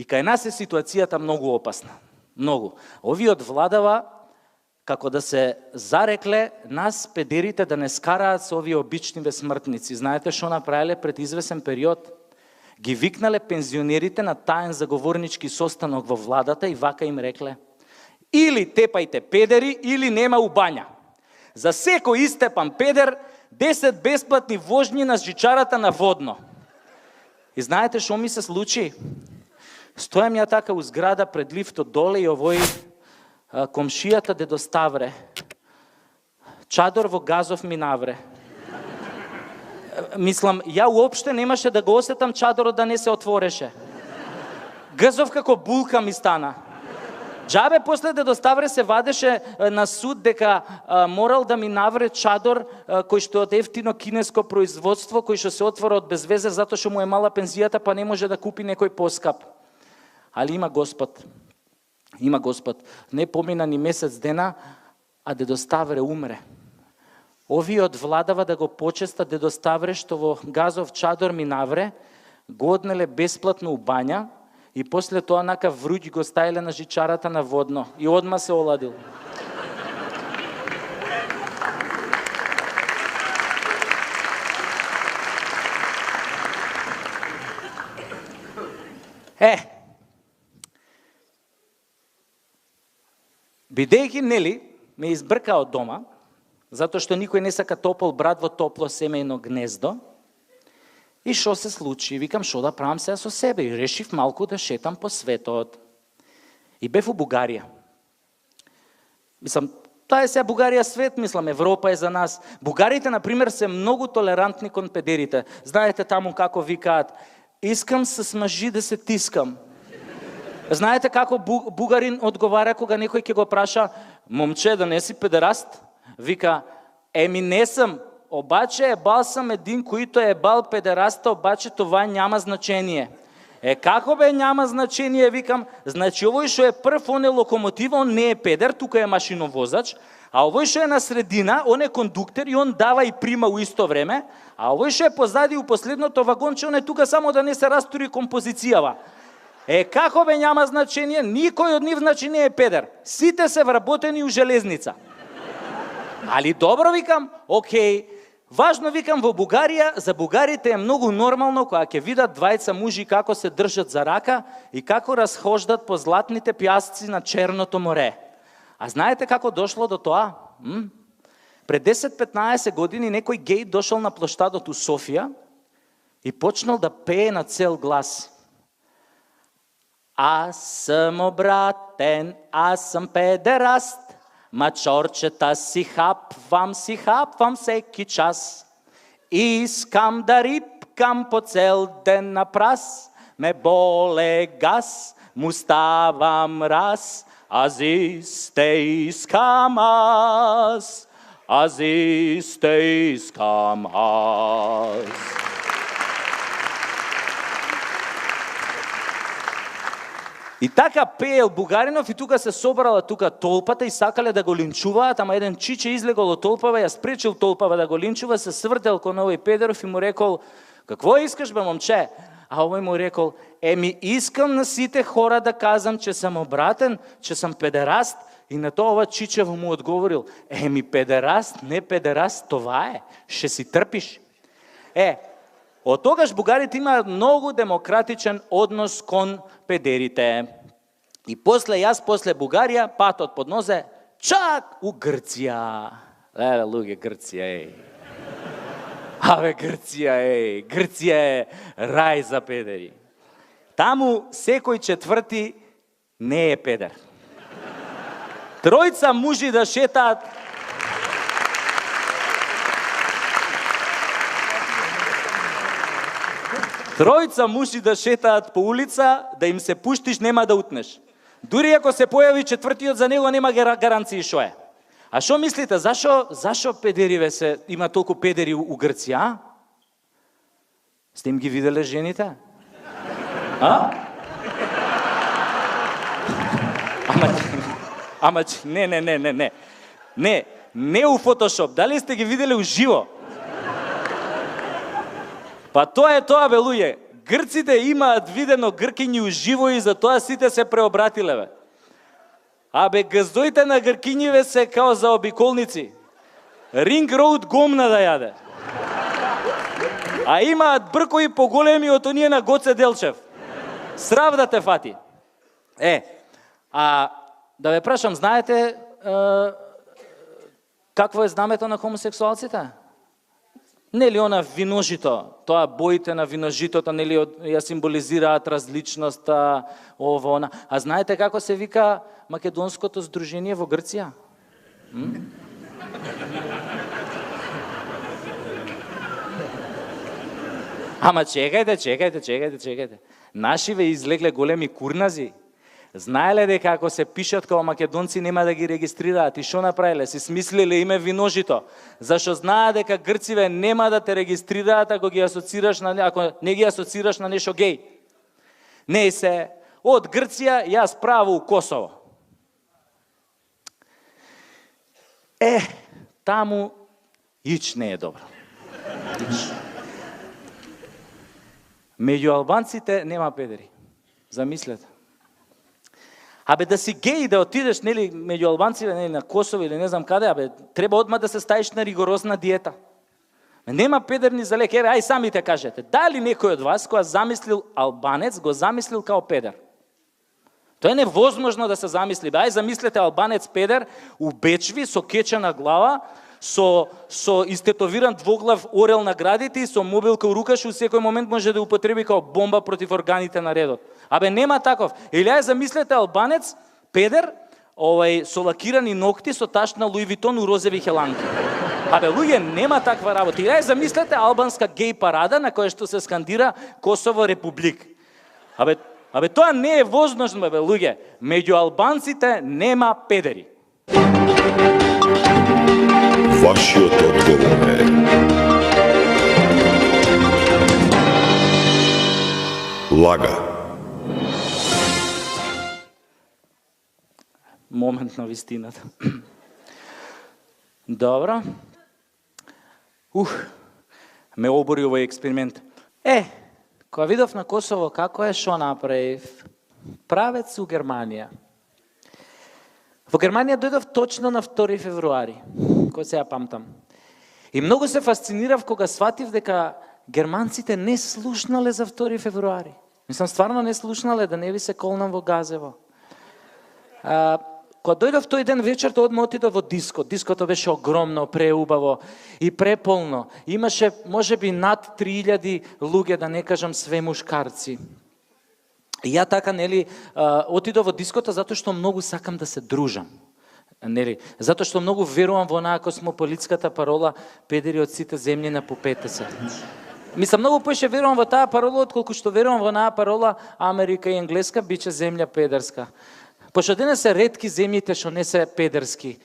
кај нас е ситуацијата многу опасна. Многу. Овие од владава како да се зарекле нас педерите да не скараат со овие обичниве смртници. Знаете што направиле пред извесен период? Ги викнале пензионерите на таен заговорнички состанок во владата и вака им рекле: или тепајте педери, или нема убања. За секој истепан педер 10 бесплатни вожњи на жичарата на Водно. И знаете што ми се случи? Стојам ја така у зграда пред лифтот доле и овој комшијата дедо Ставре чадор во газов ми навре. Мислам, ја уопште немаше да го осетам чадорот да не се отвореше. Газов како булка ми стана. Джабе после дедо Ставре се вадеше на суд дека морал да ми навре чадор кој што од ефтино кинеско производство, кој што се отвора од безвезе затоа што му е мала пензијата па не може да купи некој поскап. Али има Господ. Има Господ. Не помина ни месец дена, а дедо Ставре умре. Овие од владава да го почеста дедо Ставре што во газов чадор ми навре, го однеле бесплатно у бања и после тоа нака вруќ го ставиле на жичарата на Водно и одма се оладил. Бидејќи, нели, ме избрка од дома, затоа што никој не сака топол брат во топло семејно гнездо, и што се случи? Викам, што да правам сега со себе? И решив малку да шетам по светот. И бев у Бугарија. Мислам, таа е сега Бугарија свет, мислам, Европа е за нас. Бугарите, например, се многу толерантни кон педерите. Знаете таму како викаат: искам с мажи да се тискам. Знаете како бугарин одговара кога некој ќе го праша: момче, да не си педераст? Вика: еми не сам, обаче ебал сам един, којто е ебал педераста, обаче това няма значение. Како бе няма значение, викам, значи овој што е прв, он е локомотива, он не е педер, тука е машиновозач, а овој што е на средина, он е кондуктер и он дава и прима у исто време, а овој што е позади у последното вагонче, он е тука само да не се растури композицијава. Како бе няма значение, никој од нив значи не е педер. Сите се вработени у железница. Али добро, викам, окей. Важно, викам, во Бугарија, за бугарите е многу нормално кога ќе видат двајца мужи како се држат за рака и како разхождат по златните пјасци на Черното море. А знаете како дошло до тоа? Пред 10-15 години некој гей дошол на плоштадот у Софија и почнал да пее на цел глас: аз съм обратен, аз съм педераст, мачорчета си хапвам всеки час. Искам да рипкам по цел ден на прас, ме боле газ, му ставам раз, аз исте искам аз, аз исте искам аз. И така пеел Бугаринов и тука се собрала тука толпата и сакале да го линчуваат, ама еден чиче излегол од толпава, ја спречил толпава да го линчува, се свртел кон овој педеров и му рекол: какво искаш бе, момче? А овој му рекол: еми искам на сите хора да казам че сам обратен, че сам педераст. И на тоа ова чичево му одговорил: еми педераст, не педераст, това е, ше си трпиш. Од тогаш бугарите имаат многу демократичен однос кон педерите. И после Бугарија, патот под нозе, чак у Грција. Луѓе, Грција, Абе, Грција, Грција е рај за педери. Таму секој четврти не е педер. Тројца мужи да шетаат. Тројца мужи да шетаат по улица, да им се пуштиш, нема да утнеш. Дури ако се појави четвртиот за него, нема гаранции шо е. А шо мислите, зашо педериве се, има толку педери у Грција? Сте им ги виделе жените? Ама, не у фотошоп, дали сте ги виделе у живо? Па тоа е тоа, бе, луѓе. Грците имаат видено гркињи уживо и затоа сите се преобратиле, бе. Абе, газдоите на гркињиве се као заобиколници. Ринг роуд гомна да јаде. А имаат бркови поголеми од оние на Гоце Делчев. Срав да те фати. Да ве прашам, знаете какво е знамето на хомосексуалците? Нели она виножито, тоа боите на виножитото, нели ја символизираат различноста, ово, она. А знаете како се вика македонското здружение во Грција? Ама чекајте. Нашиве излегле големи курнази. Знаеле дека ако се пишат као македонци нема да ги регистрираат. И шо направиле? Си смислиле име виножито. Зашо знаат дека грциве нема да те регистрираат ако не ги асоцираш на нешто геј. Не се од Грција јас право у Косово. Таму ич не е добро. Меѓу албанците нема педери. Замислете. Абе да си геј да отидеш нели меѓу албанците нели на Косово или не знам каде, абе треба одма да се стаиш на ригорозна диета. Нема педерни за лек. Ај самите кажете, дали некој од вас која замислил албанец го замислил као педер? Тоа е невозможно да се замисли. Ај замислете албанец педер у Бечви со кечена глава, со истетовиран двоглав орел на градите и со мобилка у рукаш у секој момент може да употреби као бомба против органите на редот. Абе нема таков. Или ај замислете албанец педер со лакирани ногти со ташна Луи Витон у розови хеланки. Абе луѓе нема таква работа. Или ај замислете албанска геј парада на која што се скандира Косово републик. Абе тоа не е возможно, бе луѓе. Меѓу албанците нема педери. Вашиот одговор е лага. Момент на вистината. Добро. Ме обори овој експеримент. Кога видов на Косово како е, шо направив? Правец у Германија. Во Германија дојдов точно на 2 февруари, кој се ја памтам. И многу се фасцинирав кога сватив дека германците не слушнале за 2 февруари. Мислам, стварно не слушнале, да не ви се колнам во Газево. Кога дојдов тој ден вечерта, одма отидов во диско. Диското беше огромно, преубаво и преполно. Имаше можеби над 3000 луѓе, да не кажам све мушкарци. И ја така, нели, отидов во диското затоа што многу сакам да се дружам. Нели, затоа што многу верувам во онаа космополитската парола педери од сите земји на попете се. Мислам, многу поише верувам во таа парола, отколку што верувам во онаа парола Америка и Енглеска биче земја педерска. Пошто денес се ретки земјите што не се педерски.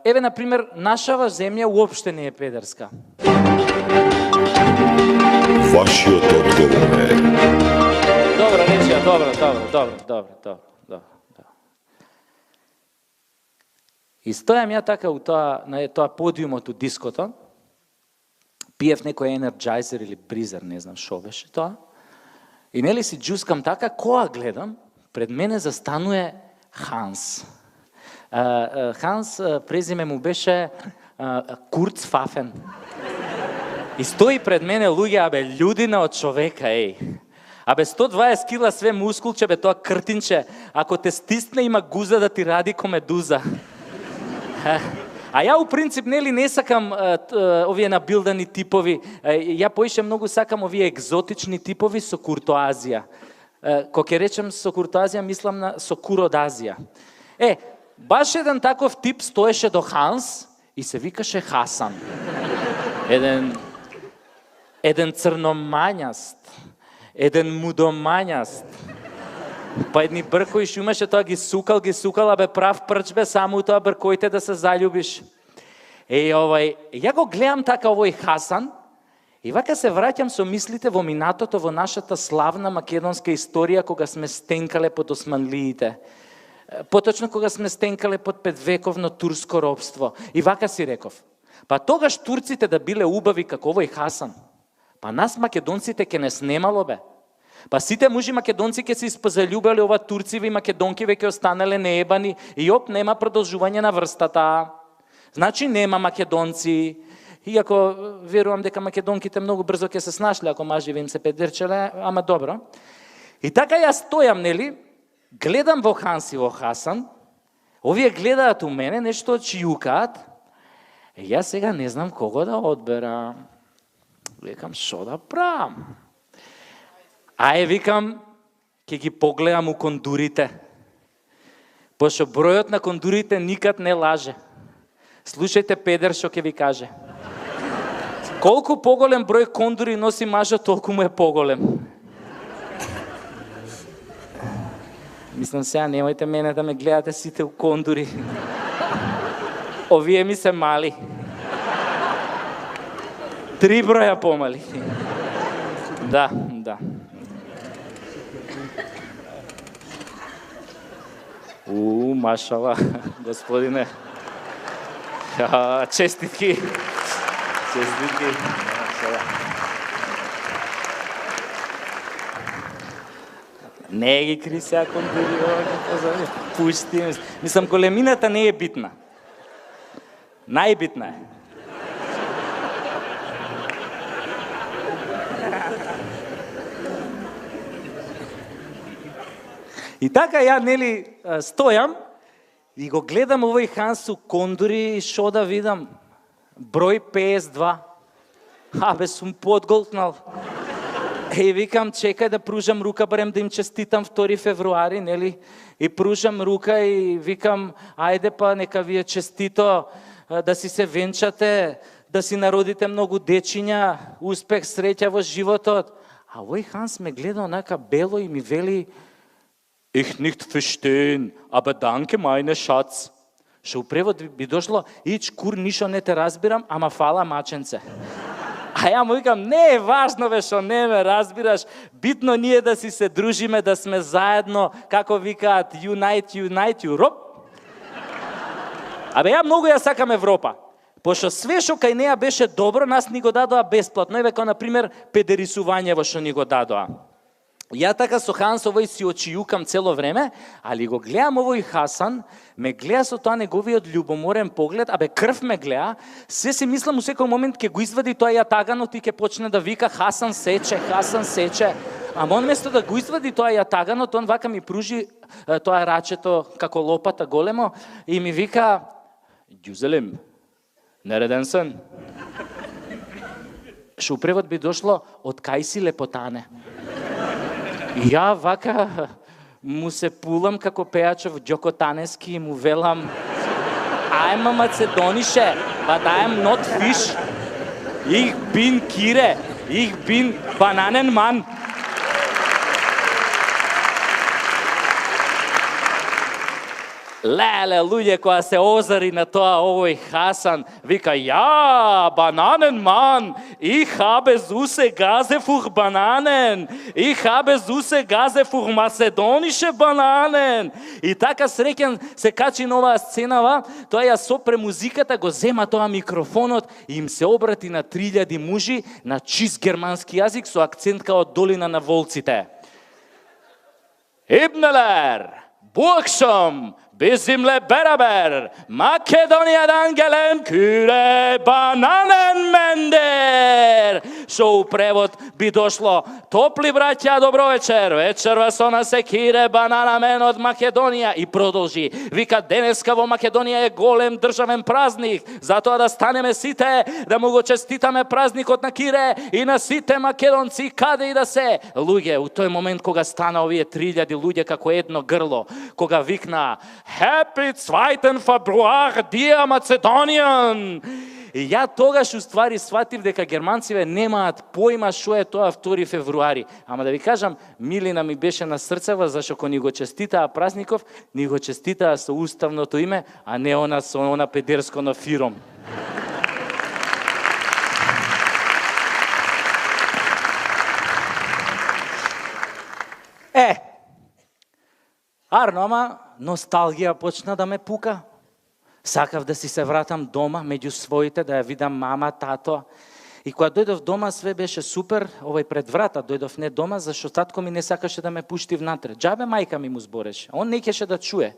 Еве, например, нашава земја уопште не е педерска. Вашиот одговор е Добро, речија, добро. И стојам ја така на тоа подиумот у диското, пиев некој енерджайзер или бризер, не знам шо беше тоа, и нели си джускам така, која гледам, пред мене застануе Ханс. Ханс, презиме му беше Курц Фафен. И стои пред мене луѓе, абе, људина од човека, Абе, 120 кила све мускулче, бе, тоа кртинче, ако те стисне има гуза да ти ради ко медуза. А ја у принцип нели не сакам овие набилдани типови, ја поише многу сакам овие екзотични типови со куртоазија. Кога ќе речем со куртоазија, мислам на со куродазија. Баш еден таков тип стоеше до Ханс и се викаше Хасан. Еден црномањаст, еден мудомањаст. Па едни бркои што имаше, тоа ги сукал, абе прав прч бе, само тоа бркоите да се заљубиш. Ја го гледам така овој Хасан и вака се враќам со мислите во минатото во нашата славна македонска историја кога сме стенкале под османлиите. Поточно кога сме стенкале под 5-вековно турско робство. И вака си реков, па тогаш турците да биле убави како овој Хасан, Па нас македонците ке не снемало, бе. Па сите мужи македонци ке се испозалюбали, ова турциве и македонки веќе останале неебани и оп нема продолжување на врстата. Значи нема македонци. Иако верувам дека македонките многу брзо ќе се снашле ако мажеве им се педерчеле, ама добро. И така јас стојам, нели, гледам во Ханс и во Хасан, овие гледаат у мене, нешто чијукаат, и јас сега не знам кого да одберам. Викам, шо да правам? Викам, ќе ги погледам у кондурите. Пошто бројот на кондурите никад не лаже. Слушајте педер што ќе ви каже. Колку поголем број кондури носи мажот, толку му е поголем. Мислам сега, немојте мене да ме гледате сите у кондури. Овие ми се мали. 3 броја помали. Да. Машала, господине. Честитки. Не ги кри сега кондури, пушти. Мислам, големината не е битна. Најбитна е. И така ја, нели, стојам и го гледам овој Хансу кондури и шо да видам? Број 52. Абе, сум подголтнал. И викам, чекај да пружам рука, барем да им честитам 2 февруари, нели? И пружам рука и викам, ајде па, нека ви е честито, да си се венчате, да си народите многу дечиња, успех, среќа во животот. А овој Ханс ме гледа онака бело и ми вели, Ich nicht verstehen, aber danke meine Schatz. Што у превод би дошло, ич кур ништо не те разбирам, ама фала маченце. А ја му викам, не е важно бе што не ме разбираш, битно ние да си се дружиме, да сме заедно, како викаат, Unite Europe. Абе ја многу ја сакам Европа, пошто све што кај неа беше добро, нас ни го дадоа бесплатно, еве како например педерисување во што ни го дадоа. Ја така со Ханс овој си очијукам цело време, али го гледам овој Хасан, ме гледа со тоа неговиот љубоморен поглед, абе крв ме гледа, се си мислам у секој момент ќе го извади тоа јатаганот и ќе почне да вика Хасан сече. Ама он место да го извади тоа јатаганот, он вака ми пружи тоа рачето како лопата големо и ми вика Ѓузелем, нереден сен. Што у превод би дошло од кај си лепотане. И ја вака му се пулам како пејачов Ѓоко Танески и му велам I'm a Macedonische, but I'm not fish. Ich bin Kire, ich bin Bananenmann. Леле, луѓе, која се озари на тоа овој Хасан, вика, ја, Bananenmann, ich habe Süße Gase für Bananen, ich habe Süße Gase für Macedonische Bananen. И така среќен се качи на оваа сценава, тоа ја сопре музиката, го зема тоа микрофонот и им се обрати на 3000 мужи на чист германски јазик со акцент као долина на волците. Ibneler, Burgschom, Bizimle beraber, Makedonija'dan gelen küre Bananenmender. Што у превод би дошло, топли браќа, добро вечер, вечер вас она се кире Бананенмен од Македонија. И продолжи, вика, денеска во Македонија е голем државен празник, затоа да станеме сите, да му го честитаме празникот на Кире и на сите македонци, каде и да се. Луѓе, у тој момент кога стана овие 3000 луѓе како едно грло, кога викна Happy 2. Februar, Dia Macedonian! И ја тогаш уствари сватив дека германциве немаат појма што е тоа 2 февруари. Ама да ви кажам, милина ми беше на срцева, зашто кога ни го честитаа празников, ни го честитаа со уставното име, а не она со она педерско на фиром. Арно, ама носталгија почна да ме пука. Сакав да си се вратам дома, меѓу своите, да ја видам мама, тато. И кога дојдов дома, све беше супер, пред врата дојдов не дома, зашто татко ми не сакаше да ме пушти внатре. Џабе мајка ми му збореше, он не ќеше да чуе.